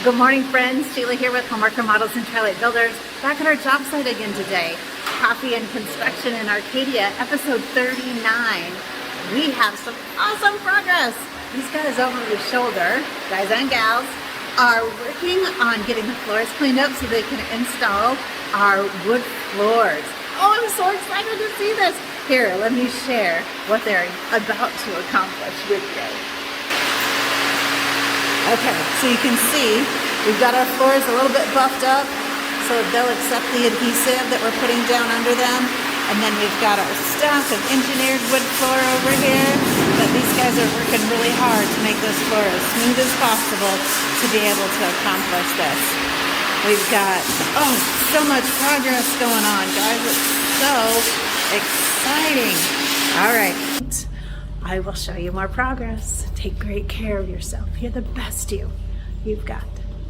Good morning, friends. Sheila here with Homeworker Models and Twilight Builders. Back at our job site again today. Coffee and Construction in Arcadia, episode 39. We have some awesome progress. These guys over the shoulder, guys and gals, are working on getting the floors cleaned up so they can install our wood floors. Oh, I'm so excited to see this. Here, let me share what they're about to accomplish with you. Okay, so you can see we've got our floors a little bit buffed up so they'll accept the adhesive that we're putting down under them. And then we've got our stock of engineered wood floor over here. But these guys are working really hard to make this floor as smooth as possible to be able to accomplish this. We've got, so much progress going on, guys. It's so exciting. All right. I will show you more progress. Take great care of yourself. You're the best you. You've got